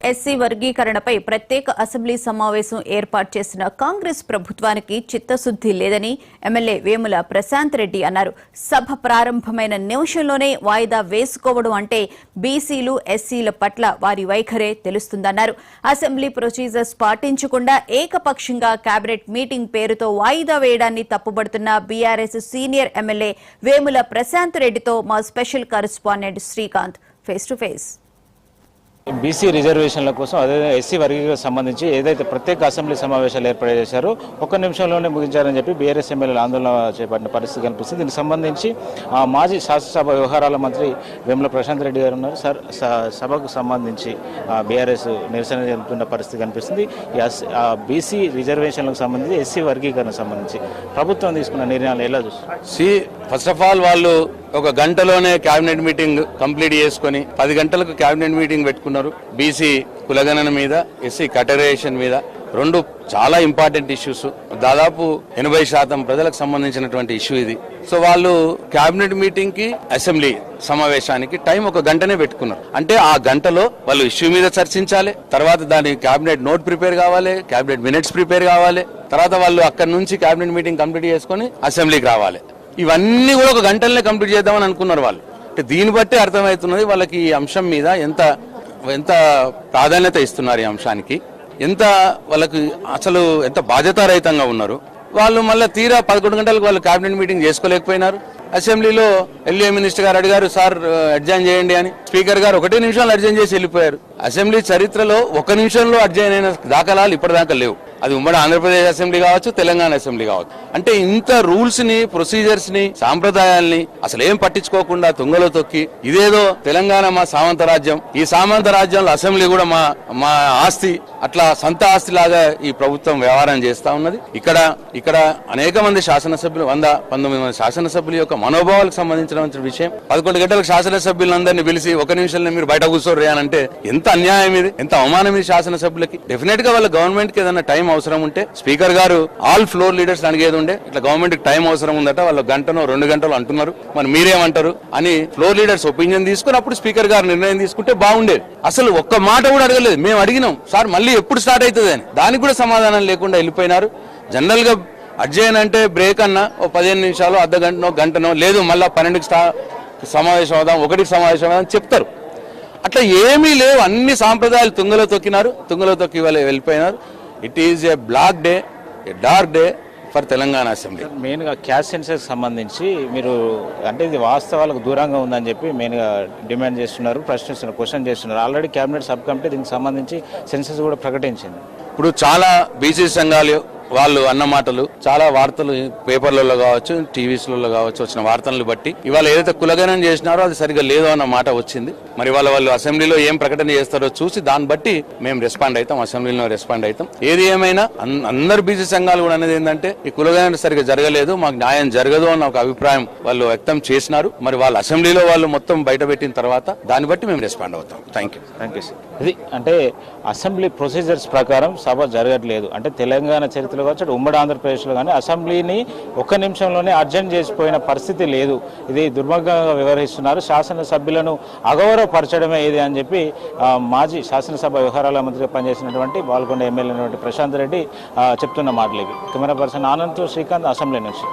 SC వర్గీకరణపై ప్రత్యేక assembly సమావేశం ఏర్పాటు చేసిన కాంగ్రెస్ ప్రభుత్వానికి చిత్తశుద్ది లేదని ఎమ్మెల్యే వేముల ప్రశాంత్ రెడ్డి అన్నారు. సభ ప్రారంభమైన నిమిషంలోనే వాయిదా వేసుకోవడం అంటే బీసీలు ఎస్సీల పట్ల వారి వైఖరే తెలుస్తుందన్నారు. అసెంబ్లీ ప్రొసీజర్స్ పాటించకుండా ఏకపక్షంగా కేబినెట్ మీటింగ్ పేరుతో వాయిదా వేయడాన్ని తప్పుబడుతున్న బీఆర్ఎస్ సీనియర్ ఎమ్మెల్యే వేముల ప్రశాంత్ రెడ్డితో మా special correspondent Srikanth face to face. BC రిజర్వేషన్ల కోసం అదే ఎస్సీ వర్గీకరణకు సంబంధించి ఏదైతే ప్రత్యేక అసెంబ్లీ సమావేశాలు ఏర్పాటు చేశారో ఒక్క నిమిషంలోనే ముగించారని చెప్పి బీఆర్ఎస్ ఎమ్మెల్యేలు ఆందోళన చేపట్టిన పరిస్థితి కనిపిస్తుంది. దీనికి సంబంధించి మాజీ శాసనసభ వ్యవహారాల మంత్రి వేముల ప్రశాంత్ రెడ్డి గారు ఉన్నారు. సార్, సభకు సంబంధించి బీఆర్ఎస్ నిరసన జరుపుతున్న పరిస్థితి కనిపిస్తుంది. బీసీ రిజర్వేషన్లకు సంబంధించి ఎస్సీ వర్గీకరణకు సంబంధించి ప్రభుత్వం తీసుకున్న నిర్ణయాలు ఎలా చూస్తారు? ఫస్ట్ ఆఫ్ ఆల్ వాళ్ళు ఒక గంటలోనే కేబినెట్ మీటింగ్ కంప్లీట్ చేసుకుని 10 గంటలకు కేబినెట్ మీటింగ్ పెట్టుకున్నారు. బీసీ కులగణన మీద, ఎస్సీ కేటగరైజేషన్ మీద, రెండు చాలా ఇంపార్టెంట్ ఇష్యూస్. దాదాపు 80% ప్రజలకు సంబంధించినటువంటి ఇష్యూ ఇది. సో వాళ్ళు కేబినెట్ మీటింగ్ కి అసెంబ్లీ సమావేశానికి టైం ఒక గంటనే పెట్టుకున్నారు. అంటే ఆ గంటలో వాళ్ళు ఇష్యూ మీద చర్చించాలి, తర్వాత దాని కేబినెట్ నోట్ ప్రిపేర్ కావాలి, కేబినెట్ మినిట్స్ ప్రిపేర్ కావాలి, తర్వాత వాళ్ళు అక్కడి నుంచి కేబినెట్ మీటింగ్ కంప్లీట్ చేసుకుని అసెంబ్లీకి రావాలి. ఇవన్నీ కూడా ఒక గంటలనే కంప్లీట్ చేద్దామని అనుకున్నారు వాళ్ళు. అంటే దీన్ని బట్టి అర్థమవుతున్నది వాళ్ళకి ఈ అంశం మీద ఎంత ప్రాధాన్యత ఇస్తున్నారు, ఈ అంశానికి ఎంత వాళ్ళకి అసలు ఎంత బాధ్యతారహితంగా ఉన్నారు. వాళ్ళు మళ్ళీ తీరా 11 గంటలకు వాళ్ళు కేబినెట్ మీటింగ్ చేసుకోలేకపోయినారు. అసెంబ్లీలో ఎల్ఏ మినిస్టర్ గారు అడిగారు, సార్ అడ్జైన్ చేయండి అని. స్పీకర్ గారు 1 నిమిషంలో అడ్జైన్ చేసి వెళ్ళిపోయారు. అసెంబ్లీ చరిత్రలో 1 నిమిషంలో అడ్జైన్ అయిన దాఖలాలు ఇప్పటిదాకా లేవు. అది ఉమ్మడి ఆంధ్రప్రదేశ్ అసెంబ్లీ కావచ్చు, తెలంగాణ అసెంబ్లీ కావచ్చు. అంటే ఇంత రూల్స్ ని, ప్రొసీజర్స్ ని, సాంప్రదాయాల్ని అసలు ఏం పట్టించుకోకుండా తుంగలో తొక్కి ఇదేదో తెలంగాణ మా సామంత రాజ్యం, ఈ సామంత రాజ్యంలో అసెంబ్లీ కూడా మా ఆస్తి, అట్లా సొంత ఆస్తి లాగా ఈ ప్రభుత్వం వ్యవహారం చేస్తా ఉన్నది. ఇక్కడ అనేక మంది శాసనసభ్యులు, 119 మంది శాసనసభ్యుల యొక్క మనోభావాలకు సంబంధించిన విషయం. 11 గంటలకు శాసనసభ్యులందరినీ పిలిచి 1 నిమిషంలో మీరు బయట కూర్చోరు అంటే ఎంత అన్యాయం ఇది, ఎంత అవమానం ఇది శాసనసభ్యులకి. డెఫినెట్ గా వాళ్ళ గవర్నమెంట్ కి ఏదైనా టైం అవసరం ఉంటే స్పీకర్ గారు ఆల్ ఫ్లోర్ లీడర్స్ అడిగేది ఉండే, ఇట్లా గవర్నమెంట్ కి టైం అవసరం ఉందట, వాళ్ళు 1 గంటనో 2 గంటలు అంటున్నారు, మరి మీరేమంటారు అని ఫ్లోర్ లీడర్స్ ఒపీనియన్ తీసుకుని అప్పుడు స్పీకర్ గారు నిర్ణయం తీసుకుంటే బాగుండేది. అసలు ఒక్క మాట కూడా అడగలేదు. మేము అడిగినాం, సార్ మళ్ళీ ఎప్పుడు స్టార్ట్ అవుతుంది అని. దానికి కూడా సమాధానం లేకుండా వెళ్ళిపోయినారు. జనరల్ గా అడ్జైన్ అంటే బ్రేక్ అన్నా ఓ 15 నిమిషాలు, అర్ధ గంటనో గంటనో, లేదు మళ్ళీ 12కి సమావేశం అవుదాం, 1కి సమావేశం అవుదాం చెప్తారు. అట్లా ఏమీ లేవు. అన్ని సాంప్రదాయాలు తుంగలో తొక్కి వెళ్ళిపోయినారు. It is a black day, a dark day for Telangana assembly. మెయిన్గా క్యాస్ట్ సెన్సస్ సంబంధించి మీరు అంటే ఇది వాస్తవాలకు దూరంగా ఉందని చెప్పి మెయిన్గా డిమాండ్ చేస్తున్నారు, ప్రశ్నిస్తున్నారు, క్వశ్చన్ చేస్తున్నారు. ఆల్రెడీ కేబినెట్ సబ్ కమిటీ దీనికి సంబంధించి సెన్సస్ కూడా ప్రకటించింది. ఇప్పుడు చాలా బీసీ సంఘాలు వాళ్ళు అన్న మాటలు, చాలా వార్తలు పేపర్లలో కావచ్చు, టీవీస్లలో కావచ్చు వచ్చిన వార్తలను బట్టి ఇవాళ ఏదైతే కులగణన చేసినారో అది సరిగ్గా లేదో అన్న మాట వచ్చింది. మరి వాళ్ళు అసెంబ్లీలో ఏం ప్రకటన చేస్తారో చూసి దాన్ని బట్టి మేము రెస్పాండ్ అవుతాం, అసెంబ్లీలో రెస్పాండ్ అవుతాం. ఏది ఏమైనా అందరు బీసీ సంఘాలు కూడా అనేది ఏంటంటే ఈ కులగణన సరిగ్గా జరగలేదు, మాకు న్యాయం జరగదు అన్న ఒక అభిప్రాయం వాళ్ళు వ్యక్తం చేసినారు. మరి వాళ్ళ అసెంబ్లీలో వాళ్ళు మొత్తం బయట పెట్టిన తర్వాత దాన్ని బట్టి మేము రెస్పాండ్ అవుతాం. Thank you sir. ఇది అంటే అసెంబ్లీ ప్రొసీజర్స్ ప్రకారం సభ జరగట్లేదు అంటే తెలంగాణ చరిత్రలో కావచ్చు, ఉమ్మడి ఆంధ్రప్రదేశ్లో కానీ అసెంబ్లీని 1 నిమిషంలోనే అర్జెంట్ చేసిపోయిన పరిస్థితి లేదు. ఇది దుర్మార్గంగా వ్యవహరిస్తున్నారు. శాసనసభ్యులను అగౌరవపరచడమే ఇది అని చెప్పి మాజీ శాసనసభ వ్యవహారాల మంత్రిగా పనిచేసినటువంటి బాల్కొండ ఎమ్మెల్యే ప్రశాంత్ రెడ్డి చెప్తున్న మాటలు ఇవి. కెమెరా పర్సన్ ఆనంద్తో శ్రీకాంత్, అసెంబ్లీ నుంచి.